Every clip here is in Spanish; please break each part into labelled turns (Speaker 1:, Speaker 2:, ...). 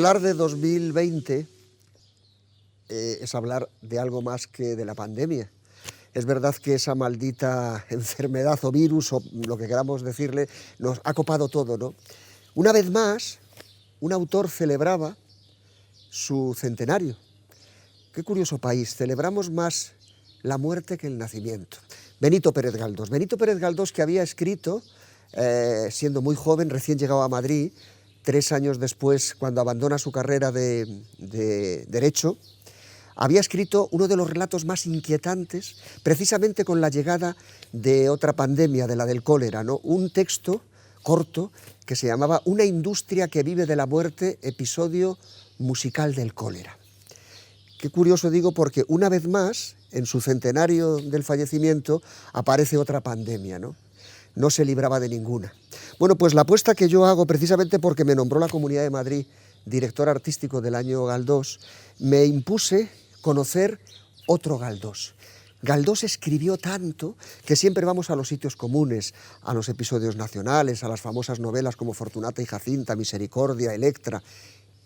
Speaker 1: Hablar de 2020 es hablar de algo más que de la pandemia. Es verdad que esa maldita enfermedad o virus, o lo que queramos decirle, nos ha copado todo, ¿no? Una vez más, un autor celebraba su centenario. Qué curioso país, celebramos más la muerte que el nacimiento. Benito Pérez Galdós. Benito Pérez Galdós, que había escrito, siendo muy joven, recién llegado a Madrid, 3 años después, cuando abandona su carrera de Derecho, había escrito uno de los relatos más inquietantes, precisamente con la llegada de otra pandemia, de la del cólera, ¿no? Un texto corto que se llamaba Una industria que vive de la muerte, episodio musical del cólera. Qué curioso, digo, porque una vez más, en su centenario del fallecimiento, aparece otra pandemia, ¿no? No se libraba de ninguna. Bueno, pues la apuesta que yo hago, precisamente porque me nombró la Comunidad de Madrid director artístico del año Galdós, me impuse conocer otro Galdós. Galdós escribió tanto que siempre vamos a los sitios comunes, a los episodios nacionales, a las famosas novelas como Fortunata y Jacinta, Misericordia, Electra.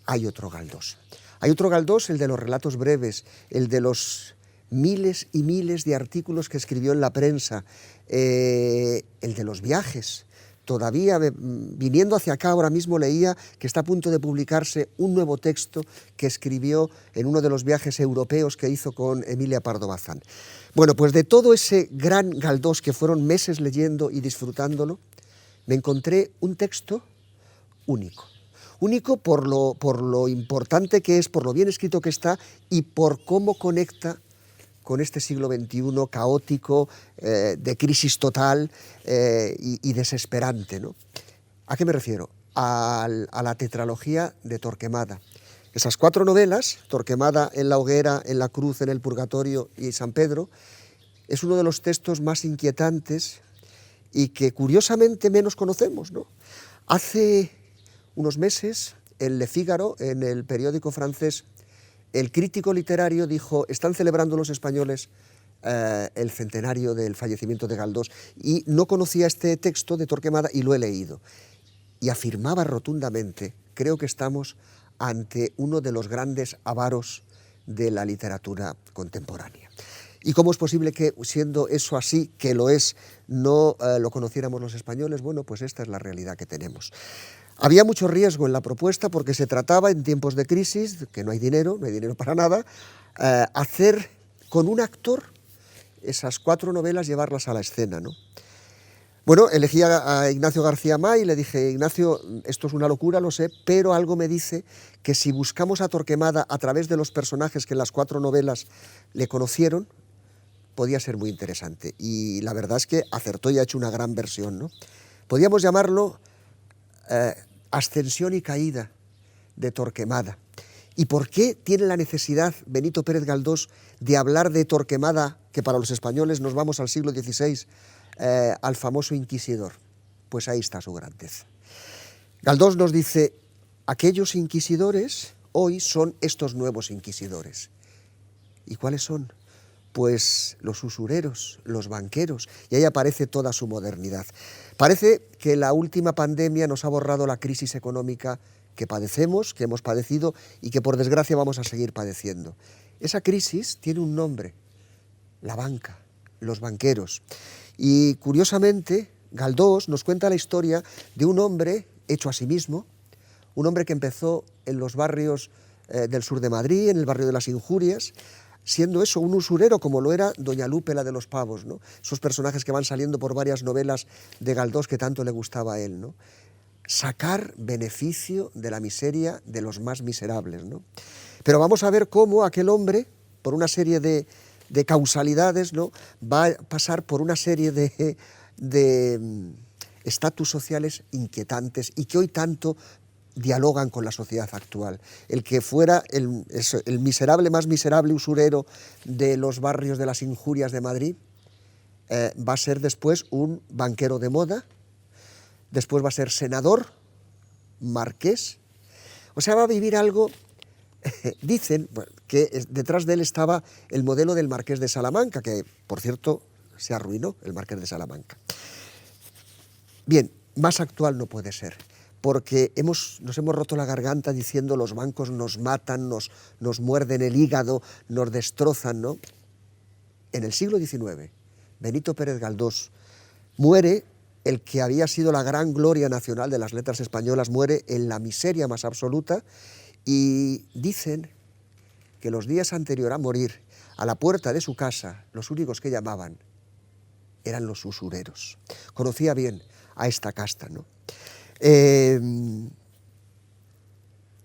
Speaker 1: Hay otro Galdós. Hay otro Galdós, el de los relatos breves, el de los miles y miles de artículos que escribió en la prensa, el de los viajes. Todavía, viniendo hacia acá, ahora mismo leía que está a punto de publicarse un nuevo texto que escribió en uno de los viajes europeos que hizo con Emilia Pardo Bazán. Bueno, pues de todo ese gran Galdós que fueron meses leyendo y disfrutándolo, me encontré un texto único. Único por lo importante que es, por lo bien escrito que está y por cómo conecta con este siglo XXI caótico, de crisis total y desesperante, ¿no? ¿A qué me refiero? A la tetralogía de Torquemada. Esas 4 novelas, Torquemada en la hoguera, en la cruz, en el purgatorio y San Pedro, es uno de los textos más inquietantes y que curiosamente menos conocemos, ¿no? Hace unos meses, en Le Figaro, en el periódico francés, el crítico literario dijo: están celebrando los españoles el centenario del fallecimiento de Galdós, y no conocía este texto de Torquemada y lo he leído. Y afirmaba rotundamente: creo que estamos ante uno de los grandes avaros de la literatura contemporánea. ¿Y cómo es posible que, siendo eso así, que lo es, no lo conociéramos los españoles? Bueno, pues esta es la realidad que tenemos. Había mucho riesgo en la propuesta porque se trataba, en tiempos de crisis, que no hay dinero para nada, hacer con un actor esas 4 novelas, llevarlas a la escena, ¿no? Bueno, elegí a Ignacio García May y le dije: Ignacio, esto es una locura, lo sé, pero algo me dice que si buscamos a Torquemada a través de los personajes que en las 4 novelas le conocieron, podía ser muy interesante. Y la verdad es que acertó y ha hecho una gran versión, ¿no? Podríamos llamarlo Ascensión y caída de Torquemada. ¿Y por qué tiene la necesidad Benito Pérez Galdós de hablar de Torquemada, que para los españoles nos vamos al siglo XVI, al famoso inquisidor? Pues ahí está su grandeza. Galdós nos dice: aquellos inquisidores hoy son estos nuevos inquisidores. ¿Y cuáles son? Pues los usureros, los banqueros, y ahí aparece toda su modernidad. Parece que la última pandemia nos ha borrado la crisis económica que padecemos, que hemos padecido y que por desgracia vamos a seguir padeciendo. Esa crisis tiene un nombre: la banca, los banqueros. Y curiosamente, Galdós nos cuenta la historia de un hombre hecho a sí mismo, un hombre que empezó en los barrios del sur de Madrid, en el barrio de las Injurias, siendo eso un usurero, como lo era doña Lupe, la de los pavos, ¿no? Esos personajes que van saliendo por varias novelas de Galdós que tanto le gustaba a él, ¿no? Sacar beneficio de la miseria de los más miserables, ¿no? Pero vamos a ver cómo aquel hombre, por una serie de causalidades, ¿no?, va a pasar por una serie de estatus sociales inquietantes y que hoy tanto dialogan con la sociedad actual. El que fuera el miserable más miserable usurero de los barrios de las Injurias de Madrid, va a ser después un banquero de moda, después va a ser senador, marqués, o sea, va a vivir algo. Dicen que detrás de él estaba el modelo del marqués de Salamanca, que por cierto se arruinó, el marqués de Salamanca. Bien, más actual no puede ser. porque nos hemos roto la garganta diciendo los bancos nos matan, nos muerden el hígado, nos destrozan, ¿no? En el siglo XIX, Benito Pérez Galdós, muere el que había sido la gran gloria nacional de las letras españolas, muere en la miseria más absoluta, y dicen que los días anteriores a morir, a la puerta de su casa, los únicos que llamaban eran los usureros. Conocía bien a esta casta, ¿no?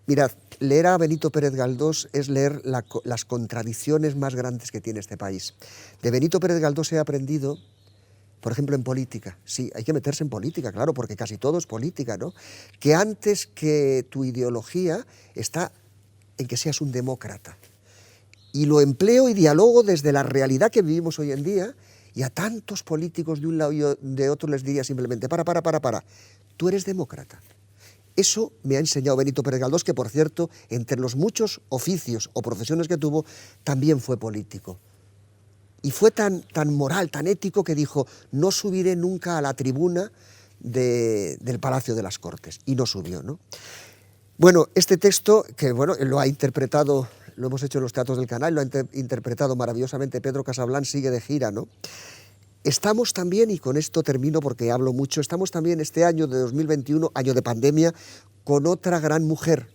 Speaker 1: Mirad, leer a Benito Pérez Galdós es leer las contradicciones más grandes que tiene este país. De Benito Pérez Galdós he aprendido, por ejemplo, en política. Sí, hay que meterse en política, claro, porque casi todo es política, ¿no? Que antes que tu ideología está en que seas un demócrata. Y lo empleo y dialogo desde la realidad que vivimos hoy en día, y a tantos políticos de un lado y de otro les diría simplemente, para, tú eres demócrata. Eso me ha enseñado Benito Pérez Galdós, que por cierto, entre los muchos oficios o profesiones que tuvo, también fue político. Y fue tan moral, tan ético, que dijo, no subiré nunca a la tribuna del Palacio de las Cortes. Y no subió, ¿no? Bueno, este texto, que bueno, lo ha interpretado, lo hemos hecho en los teatros del canal, lo ha interpretado maravillosamente Pedro Casablan, sigue de gira, ¿no? Estamos también, y con esto termino porque hablo mucho, estamos también este año de 2021, año de pandemia, con otra gran mujer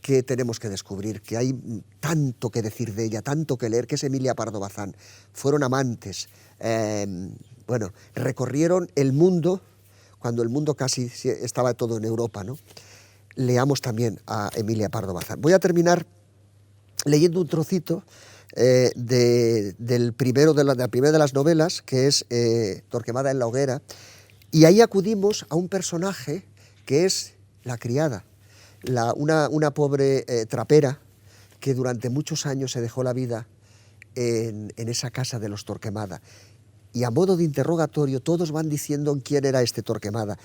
Speaker 1: que tenemos que descubrir, que hay tanto que decir de ella, tanto que leer, que es Emilia Pardo Bazán. Fueron amantes, bueno, recorrieron el mundo, cuando el mundo casi estaba todo en Europa, ¿no? Leamos también a Emilia Pardo Bazán. Voy a terminar leyendo un trocito de la primera de las novelas, que es Torquemada en la hoguera, y ahí acudimos a un personaje que es la criada, una pobre trapera que durante muchos años se dejó la vida en esa casa de los Torquemada. Y a modo de interrogatorio todos van diciendo quién era este Torquemada.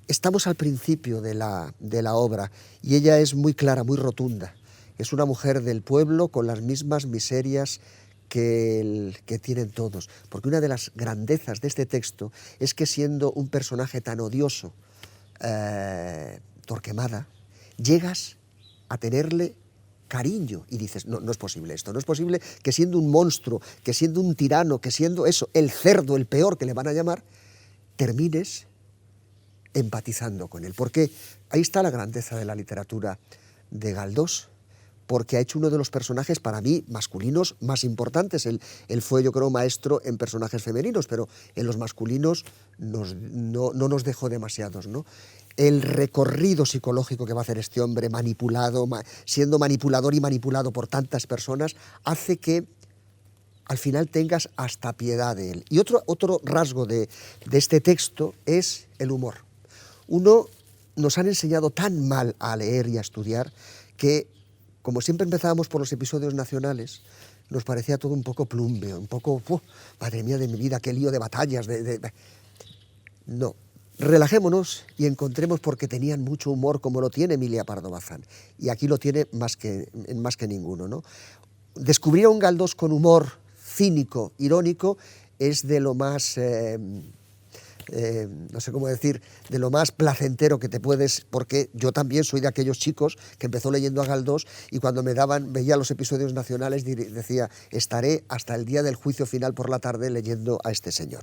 Speaker 1: Estamos al principio de la obra y ella es muy clara, muy rotunda. Es una mujer del pueblo con las mismas miserias que tienen todos. Porque una de las grandezas de este texto es que, siendo un personaje tan odioso, Torquemada, llegas a tenerle cariño y dices, no es posible esto, no es posible que siendo un monstruo, que siendo un tirano, que siendo eso, el cerdo, el peor que le van a llamar, termines empatizando con él. Porque ahí está la grandeza de la literatura de Galdós, porque ha hecho uno de los personajes, para mí, masculinos más importantes. Él fue, yo creo, maestro en personajes femeninos, pero en los masculinos no nos dejó demasiados, ¿no? El recorrido psicológico que va a hacer este hombre manipulado, siendo manipulador y manipulado por tantas personas, hace que al final tengas hasta piedad de él. Y otro rasgo de este texto es el humor. Nos han enseñado tan mal a leer y a estudiar que, como siempre empezábamos por los episodios nacionales, nos parecía todo un poco plumbeo, un poco, madre mía de mi vida, qué lío de batallas. No, relajémonos y encontremos, porque tenían mucho humor, como lo tiene Emilia Pardo Bazán. Y aquí lo tiene más que ninguno, ¿no? Descubrir a un Galdós con humor cínico, irónico, es de lo más... no sé cómo decir, de lo más placentero que te puedes, porque yo también soy de aquellos chicos que empezó leyendo a Galdós y cuando veía los episodios nacionales decía, estaré hasta el día del juicio final por la tarde leyendo a este señor.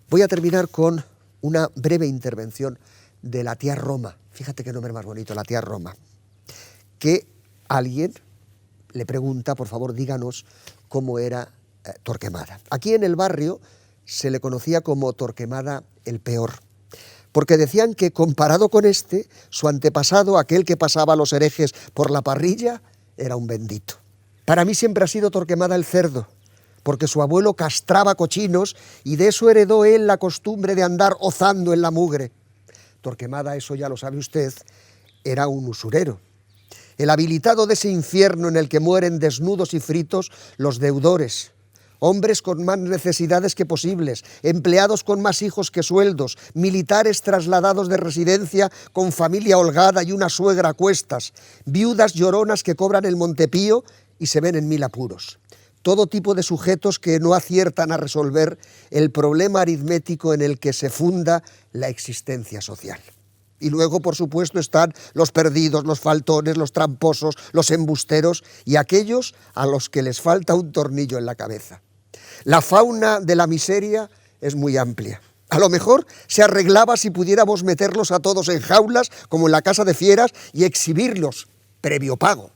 Speaker 1: Voy a terminar con una breve intervención de la tía Roma. Fíjate qué nombre más bonito, la tía Roma. Que alguien le pregunta, por favor, díganos cómo era Torquemada. Aquí en el barrio se le conocía como Torquemada el peor, porque decían que, comparado con este, su antepasado, aquel que pasaba a los herejes por la parrilla, era un bendito. Para mí siempre ha sido Torquemada el cerdo, porque su abuelo castraba cochinos y de eso heredó él la costumbre de andar hozando en la mugre. Torquemada, eso ya lo sabe usted, era un usurero. El habilitado de ese infierno en el que mueren desnudos y fritos los deudores, hombres con más necesidades que posibles, empleados con más hijos que sueldos, militares trasladados de residencia con familia holgada y una suegra a cuestas, viudas lloronas que cobran el Montepío y se ven en mil apuros. Todo tipo de sujetos que no aciertan a resolver el problema aritmético en el que se funda la existencia social. Y luego, por supuesto, están los perdidos, los faltones, los tramposos, los embusteros y aquellos a los que les falta un tornillo en la cabeza. La fauna de la miseria es muy amplia. A lo mejor se arreglaba si pudiéramos meterlos a todos en jaulas, como en la casa de fieras, y exhibirlos, previo pago.